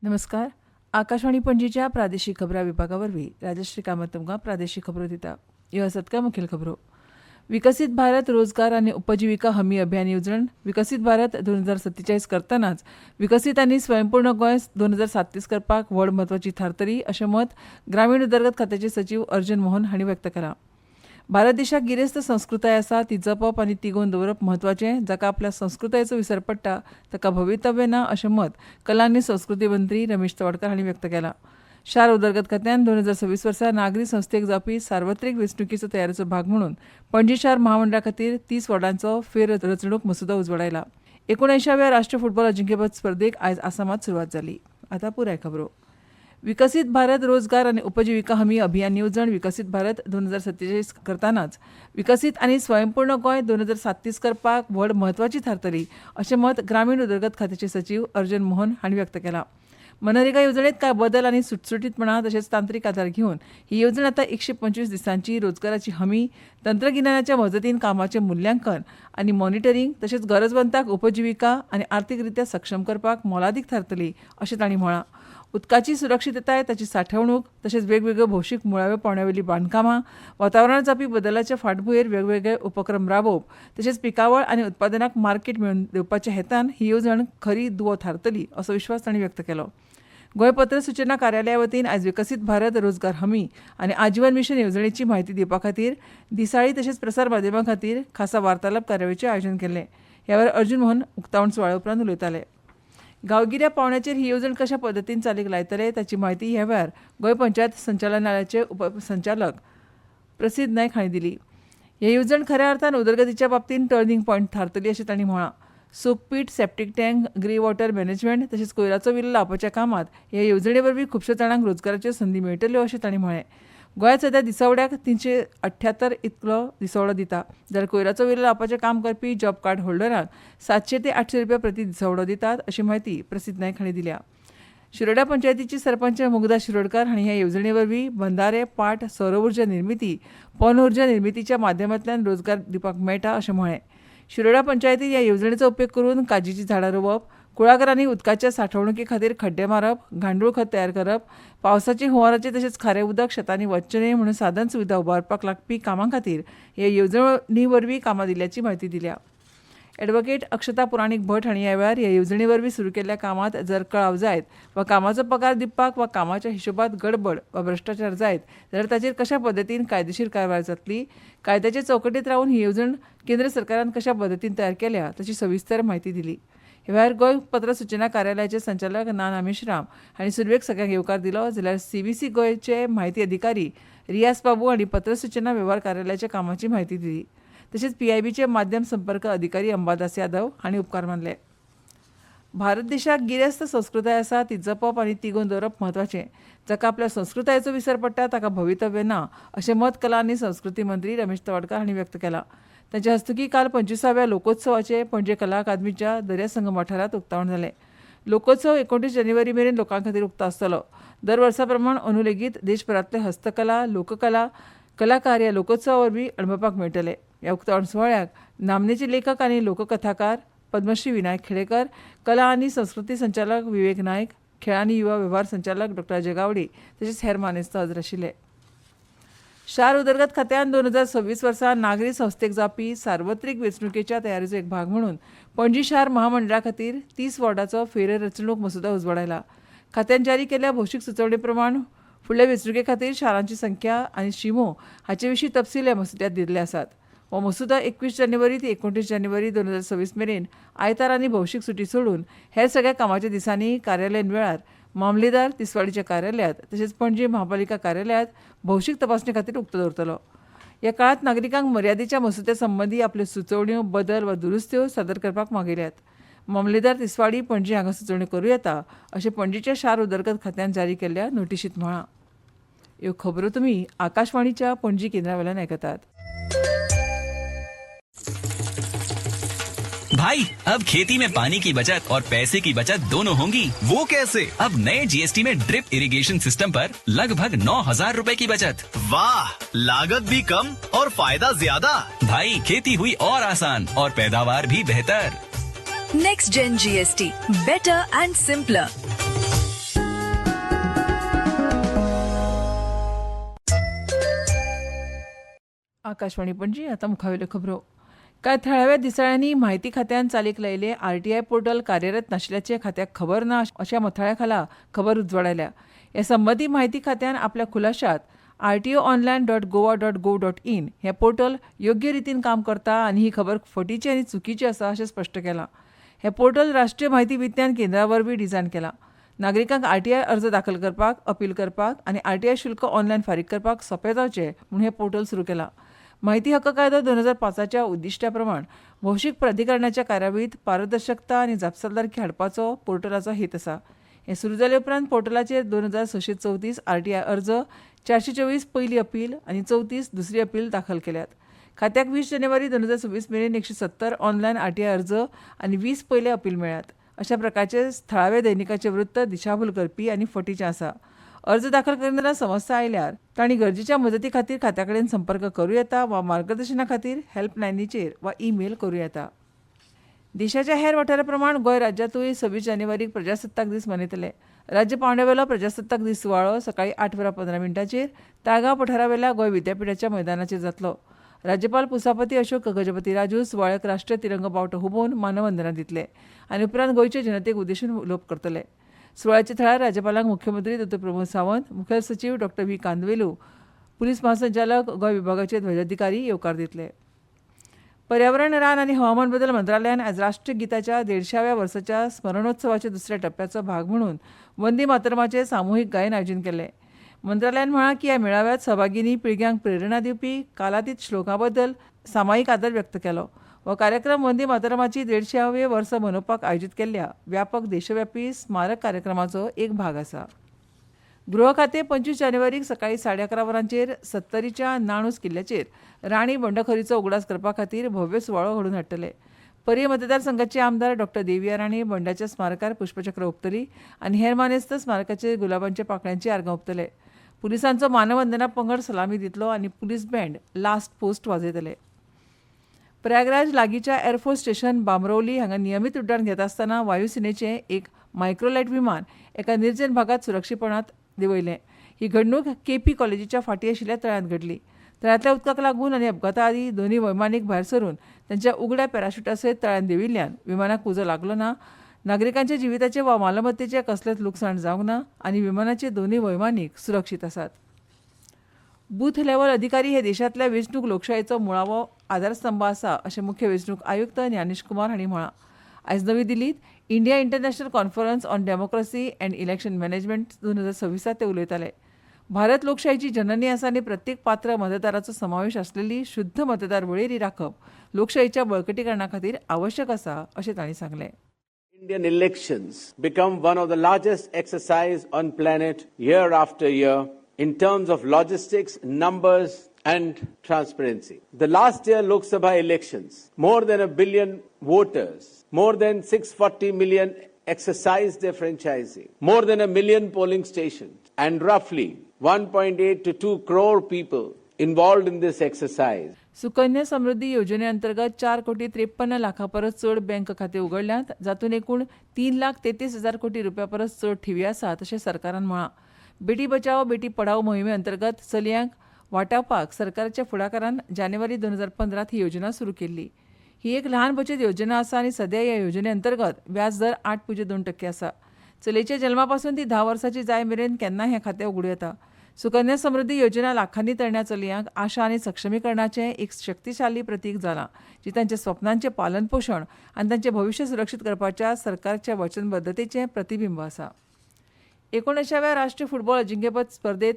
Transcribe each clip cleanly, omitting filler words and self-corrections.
नमस्कार. आकाशवाणी पणजीच्या प्रादेशिक खबरां विभागावरवीं राजश्री कामत तुमकां प्रादेशीक खबरो दिता. ह्यो आसात कांय मुखेल खबरो. विकसीत भारत रोजगार आनी उपजिविका हमी अभियान येवजण विकसीत भारत 2047 करतनाच विकसीत आनी स्वयंपूर्ण गोंय 2037 करपाक व्हड म्हत्वाची थारतली अशें मत ग्रामीण उदरगत खात्याचे सचिव अर्जुन मोहन हांणी व्यक्त केलां. भारत देशाक गिरेस्त संस्कृताय आसा ती जपप आनी तिगोवन दवरप म्हत्वाचें. जाका आपल्या संस्कृतायेचो विसर पडटा ताका भवितव्य ना अशें मत कला आनी संस्कृती मंत्री रमेश तवडकर हांणी व्यक्त केलां. शार उदरगत खात्यान 2026 वर्सा नागरी संस्थेक जावपी सार्वत्रीक वेंचणुकेचो तयारेचो भाग म्हणून पणजी शार महामंडळा खातीर 30 वॉर्डांचो फेर रचणूक मसुदो उजवाडायला. 79व्या राष्ट्रीय फुटबॉल अजिंक्यपद स्पर्धेक आयज आसामांत सुरवात जाली. आतां पुराय खबरो. विकसीत भारत रोजगार आनी उपजिविका हमी अभियान येवजण विकसीत भारत 2047 करतनाच विकसीत आनी स्वयंपूर्ण गोंय 2037 करपाक व्हड म्हत्वाची थारतली अशें मत ग्रामीण उदरगत खात्याचे सचिव अर्जुन मोहन हांणी व्यक्त केलां. मनरेगा येवजणेंत कांय बदल आनी सुटसुटीतपणां तशेंच तांत्रीक आदार घेवन ही येवजण आतां 125 दिसांची रोजगाराची हमी, तंत्रगिन्यानाच्या मजतीन कामाचें मुल्यांकन आनी मॉनिटरींग तशेंच गरजवंतांक उपजिविका आनी आर्थीकरित्या सक्षम करपाक मोलादीक थारतली अशें तांणी म्हळां. उदकाची सुरक्षीतताय, ताची साठवणूक तशेंच वेगवेगळ्यो भौशीक मुळाव्यो पावंड्यावेलीं बांदकामां, वातावरणांत जावपी बदलाच्या फाटभुंयेर वेगवेगळे उपक्रम राबोवप तशेंच पिकावळ आनी उत्पादनाक मार्केट मेळोवन दिवपाच्या हेतान ही येवजण खरी दुवो थारतली असो विश्वास तांणी व्यक्त केलो. गोंय पत्र सुचना कार्यालया वतीन आयज विकसीत भारत रोजगार हमी आनी आजीवन मिशन येवजणेची म्हायती दिवपा खातीर दिसाळी तशेंच प्रसार माध्यमां खातीर खासा वार्तालाप कार्यावळीचें आयोजन केल्लें. ह्या वेळार अर्जुन मोहन उक्तावण सुवाळे उपरांत उलयताले. गांवगिऱ्या पावंड्याचेर ही येवजण कशा पद्दतीन चालीक लायतले ताची म्हायती ह्या वेळार गोंय पंचायत संचालनालयाचे उपसंचालक प्रसिद्ध नायक हांणी दिली. हे येवजण खऱ्या अर्थान उदरगतीच्या बाबतींत टर्निंग पॉयंट थारतली अशें तांणी म्हळां. Soak pit, septic tank, grey water management तशेंच कोयराचो विलो लावपाच्या कामांत ह्या येवजणे वरवीं खुबश्या जाणांक रोजगाराच्यो संदी मेळटल्यो अशें तांणी म्हळें. गोंयांत सध्या दिसावड्याक 378 इतलो दिसावडो दिता, जाल्यार कोयराचो विलो लावपाचें काम करपी जॉब कार्ड होल्डरांक 700 ते 800 रुपया प्रती दिसावडो दितात अशी म्हायती प्रसिद्ध नायक हांणी दिल्या. शिरोड्या पंचायतीची सरपंच मुग्धा शिरोडकार हांणी ह्या येवजणे वरवीं बंधारे, पाट, सौर उर्जा निर्मिती, पवन उर्जा निर्मितीच्या माध्यमांतल्यान रोजगार दिवपाक मेळटा अशें म्हळें. शिरोड्या पंचायतीन ह्या येवजणेचो उपेग करून काजीची झाडां रोवप, कुळागरांनी उदकाच्या साठवणुके खातीर खड्डे मारप, गांडूळ खत तयार करप, पावसाचे हुंवाराचे तशेंच खारें उदक शेतांनी वचचें न्हय म्हणून साधन सुविधा उबारपाक लागपी कामां खातीर ह्या येवजणी वरवीं कामां दिल्ल्याची म्हायती दिल्या. एडव्होकेट अक्षता पुराणीक भट हांणी ह्या वेळार ह्या येवजणे वरवीं सुरू केल्ल्या कामांत जर कळाव जायत वा कामाचो पगार दिवपाक वा कामाच्या हिशोबात गडबड वा भ्रश्टाचार जायत जाल्यार ताचेर कशा पद्दतीन कायदेशीर कारवाय जातली, कायद्याचे चौकटींत रावन ही येवजण केंद्र सरकारान कशा पद्दतीन तयार केल्या ताची सविस्तर म्हायती दिली. ह्या वेळार गोंय पत्र सुचना कार्यालयाचे संचालक नाना मेश्राम हांणी सुरवेक सगळ्यांक येवकार दिलो, जाल्यार CBC गोंयचे म्हायती अधिकारी रियाज बाबू हांणी पत्र सुचना वेव्हार कार्यालयाच्या कामाची म्हायती दिली. तशेंच PIBचे माध्यम संपर्क अधिकारी अंबादास यादव हांणी उपकार मानले. भारत देशाक गिरेस्त संस्कृताय आसा ती जपप आनी तिगोवन दवरप म्हत्वाचें. जाका आपल्या संस्कृतायेचो विसर पडटा ताका भवितव्य ना अशें मत कला आनी संस्कृती मंत्री रमेश तवडकर हांणी व्यक्त केलां. तांचे हस्तुकीं काल 25व्या लोकोत्सवाचे पणजे कला अकादमीच्या दर्यासंगम वाठारांत उक्तावण जालें. लोकोत्सव 29 जानेवारी मेरेन लोकां खातीर उक्तो आसतलो. दर वर्सा प्रमाण अंदू लेगीत देशभरांतले हस्तकला, लोककला, कलाकार ह्या लोकोत्सवा वरवीं अणभवपाक मेळटले. ह्या उक्तावण सुवाळ्याक नामनेचे लेखक आनी लोककथाकार पद्मश्री विनायक खेडेकर, कला आनी संस्कृती संचालक विवेक नायक, खेळ आनी युवा वेव्हार संचालक डॉ अजय गावडे तशेंच हेर मानेस्त हजर आशिल्ले. शार उदरगत खात्यान 2026 वर्सा नागरी संस्थेक जावपी सार्वत्रीक वेंचणुकेच्या तयारेचो एक भाग म्हणून पणजी शार महामंडळा खातीर 30 वॉर्डांचो फेर रचणूक मसुदो उजवाडायला. खात्यान जारी केल्ल्या भौशीक सुचोवणे प्रमाण फुडल्या वेंचणुके खातीर शारांची संख्या आनी शिमो हाचे विशीं तपशील ह्या मसुद्यांत दिल्ले आसात. हो मसुदो 21 जानेवारी ते 29 जानेवारी 2026 मेरेन आयतार आनी भौशीक सुटी सोडून हेर सगळ्या कामाच्या दिसांनी कार्यालयीन वेळार मामलेदार तिसवाडीच्या कार्यालयांत तशेंच पणजी महापालिका कार्यालयांत भौशीक तपासणे खातीर उक्तो दवरतलो. ह्या काळांत नागरिकांक मर्यादेच्या मसुद्या संबंदी आपल्यो सुचोवण्यो, बदल वा दुरुस्त्यो सादर करपाक मागिल्ल्यात. मामलेदार तिसवाडी पणजी हांगा सुचोवण्यो करूं येता अशें पणजीच्या शार उदरगत खात्यान जारी केल्ल्या नोटिशींत म्हळां. ह्यो खबरो तुमी आकाशवाणीच्या पणजी केंद्रावेल्यान आयकतात. भाई अब खेती में पानी की बचत और पैसे की बचत दोनों होंगी। वो कैसे? अब नए GST में ड्रिप इरिगेशन सिस्टम पर लगभग 9,000 रुपए की बचत। वाह, लागत भी कम और फायदा ज्यादा। भाई खेती हुई और आसान और पैदावार भी बेहतर। Next Gen GST, better and simpler. Akashvani Panaji आता मुखावेल्यो खबरो. कांय थळाव्या दिसाळ्यांनी म्हायती खात्यान चालीक लायिल्ले आरटीआय पोर्टल कार्यरत नाशिल्ल्याचे खात्याक खबर ना अशा मथाळ्या खाला खबर उजवाडायल्या. हे संबंधी म्हायती खात्यान आपल्या खुलाशात rtonline.goa.gov.in हे पोर्टल योग्य रितीन काम करता आनी ही खबर फटीची आनी चुकीची आसा अशें स्पश्ट केलां. हे पोर्टल राष्ट्रीय म्हायती विज्ञान केंद्रा वरवीं डिझायन केलां. नागरिकांक आरटीआय अर्ज दाखल करपाक, अपील करपाक आनी आरटीआय शुल्क ऑनलायन फारीक करपाक सोंपें जावचें म्हूण हें पोर्टल सुरू केलां. माहिती हक्क कायदो 2005च्या उद्दिश्टा प्रमाण भौशीक प्राधिकरणाच्या कार्यावळींत पारदर्शकता आनी जापसालदारकी हाडपाचो पोर्टलाचो हेत आसा. हें सुरू जाले उपरांत पोर्टलाचेर 2634 आरटीआय अर्ज, 424 पयली अपील आनी 34 दुसरी अपील दाखल केल्यात. खात्याक 20 जानेवारी 2026 मेरेन 170 ऑनलायन आरटीआय अर्ज आनी 20 पयले अपील मेळ्ळ्यात. अशा प्रकारचे थळाव्या दैनिकाचें वृत्त दिशाभूल करपी आनी फटीचें आसा. अर्ज दाखल करतना समस्या आयल्यार तांणी गरजेच्या मजती खातीर खात्या कडेन संपर्क करूं येता वा मार्गदर्शना खातीर हेल्पलायनीचेर वा ईमेल करूं येता. देशाच्या हेर वाठारा प्रमाण गोंय राज्यांतूय 26 जानेवारीक प्रजासत्ताक दीस मनयतले. राज्य पावंड्यावेलो प्रजासत्ताक दीस सुवाळो सकाळीं 8:15 ताळगांव पठारावेल्या गोंय विद्यापीठाच्या मैदानाचेर जातलो. राज्यपाल पुसापती अशोक गजपती राजू सुवाळ्याक राष्ट्रीय तिरंगा बावटो हुबोवन मानवंदना दितले आनी उपरांत गोंयचे जनतेक उद्देशून उलोवप करतले. सुवाळ्याच्या थळार राज्यपालांक मुख्यमंत्री डॉ प्रमोद सावंत, मुखेल सचीव डॉ व्ही कांदवेलू, पुलीस महासंचालक गोंय विभागाचे ध्वजाधिकारी येवकार दितले. पर्यावरण, रान आनी हवामान बदल मंत्रालयान आज राष्ट्रीय गिताच्या 150व्या वर्साच्या स्मरणोत्सवाच्या दुसऱ्या टप्प्याचो भाग म्हणून वंदे मातरमाचें सामुहीक गायन आयोजन केलें. मंत्रालयान म्हळां की ह्या मेळाव्यांत सहभागींनी पिळग्यांक प्रेरणा दिवपी कालातीत श्लोकां बद्दल सामायिक आदर व्यक्त केलो. हो कार्यक्रम वंदे मातरमाची 150वें वर्स मनोवपाक आयोजीत केल्ल्या व्यापक देशव्यापी स्मारक कार्यक्रमाचो एक भाग आसा. गृह खातें 25 जानेवारीक सकाळीं 11:30 वरांचेर सत्तरीच्या नाणूस किल्ल्याचेर राणी बंडखोरीचो उगडास करपा खातीर भव्य सुवाळो घडोवन हाडटले. पर्ये मतदारसंघाचे आमदार डॉ देविया राणी बंडाच्या स्मारकार पुष्पचक्र ओंपतली आनी हेर मानेस्त स्मारकाचेर गुलाबांच्या पाकळ्यांची आर्गां ओंपतले. पुलिसांचो मानवंदना पंगड सलामी दितलो आनी पुलीस बँड लास्ट पोस्ट वाजयतले. प्रयागराज लागींच्या एअरफोर्स स्टेशन बामरौली हांगा नियमीत उड्डाण घेता आसतना वायुसेनेचें एक मायक्रोलायट विमान एका निर्जन भागात सुरक्षीतपणांत देंवयलें. ही घडणूक केपी कॉलेजीच्या फाटीं आशिल्ल्या तळ्यांत घडली. तळ्यांतल्या उदकाक लागून आनी अपघाता आदीं दोनूय वैमानीक भायर सरून तांच्या उगड्या पॅराशुटा सयत तळ्यांत देंविल्ल्यान विमानाक उजो लागलो ना. नागरिकांच्या जिविताचें वा मालमत्तेचें कसलेंच लुकसाण जावंक ना आनी विमानाचे दोनूय वैमानीक सुरक्षीत आसात. बूथ लेव्हल अधिकारी हे देशांतल्या वेंचणूक लोकशायेचो मुळावो आधारस्तंभ आसा अशें मुख्य वेंचणूक आयुक्त ज्ञानेश कुमार हांणी म्हळां. आयज नवी दिल्लींत India international conference on democracy and election management 2026 ते उलयताले. भारत लोकशायेची जननी आसा आनी प्रत्येक पात्र मतदाराचो समावेश आसलेली शुद्ध मतदार वळेरी राखप लोकशायेच्या बळकटीकरणा खातीर आवश्यक आसा अशें तांणी सांगलें. Indian elections become one of the largest exercise on planet year after year in terms of logistics, numbers and transparency. The last year Lok Sabha elections, more than 1 billion voters, more than 640 million exercised their franchising, more than 1 million polling stations and roughly 1.8 to 2 crore people involved in this exercise. Sukanya Samriddhi योजने अंतर्गत 4,53 लाखां परस चड bank खाते उगडल्यात, जातून एकूण 3,33,000 कोटी रुपया परस चड ठेवी आसात अशें सरकारान म्हळां. बेटी बचाओ बेटी पढाओ मोहिमे अंतर्गत चलयांक वाटावपाक सरकाराच्या फुडाकारान जानेवारी 2015 ही योजना सुरू केल्ली. ही एक ल्हान बचत योजना आसा आनी सध्या ह्या योजने अंतर्गत व्याज दर 8.2% आसा. चलयेच्या जल्मा पासून ती 10 वर्सांची जाय मेरेन केन्नाय हें खातें उगडूं येता. सुकन्या समृद्धी योजना लाखांनी तरण्या चलयांक आशा आनी सक्षमीकरणाचें एक शक्तिशाली प्रतीक जालां, जी तांच्या स्वप्नांचें पालन पोशण आनी तांचें भविश्य सुरक्षीत करपाच्या सरकारच्या वचनबद्धतेचें प्रतिबिंब आसा. 19व्या राष्ट्रीय फुटबॉल अजिंक्यपद स्पर्धेत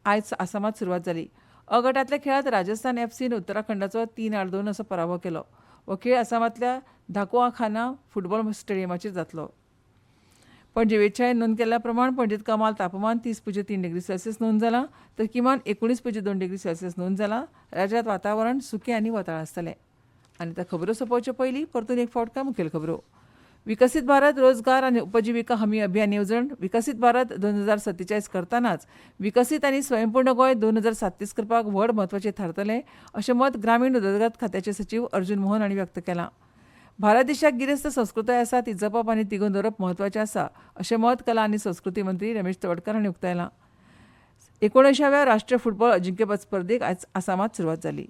आयज आसामांत सुरवात जाली. अ गटांतल्या खेळांत राजस्थान एफसीन उत्तराखंडाचो 3-2 असो पराभव केलो. हो खेळ आसामांतल्या धाकुआखाना फुटबॉल स्टेडियमाचेर जातलो. पणजे वेधशाळेन नोंद केल्ल्या प्रमाण पणजेत कमाल तापमान 30.3 डिग्री सेल्सियस नोंद जालां तर किमान 19.2 डिग्री सेल्सियस नोंद जालां. राज्यांत वातावरण सुकें आनी वताळ आसतलें. आनी त्या खबरो सोंपोवचे पयलीं परतून एक फावट मुखेल खबरो. विकसीत भारत रोजगार आनी उपजिविका हमी अभियान येवजण विकसीत भारत 2047 करतानाच विकसीत आनी स्वयंपूर्ण गोंय 2037 करपाक व्हड म्हत्वाचें थारतलें अशें मत ग्रामीण उदरगत खात्याचे सचीव अर्जुन मोहन हांणी व्यक्त केलां. भारत देशाक गिरेस्त संस्कृताय आसा ती जपप आनी तिगोवन दवरप म्हत्वाचें आसा अशें मत कला आनी संस्कृती मंत्री रमेश तवडकर हांणी उक्तायलां. 19व्या राष्ट्रीय फुटबॉल अजिंक्यपद स्पर्धेक आयज आसामांत सुरवात जाली.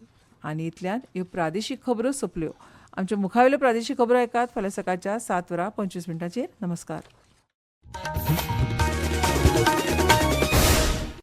आनी इतल्यान ह्यो प्रादेशीक खबरो सोंपल्यो. आमच्या मुखावेल्यो प्रादेशीक खबरो ऐकात फाल्यां सकाळच्या 7:25 नमस्कार.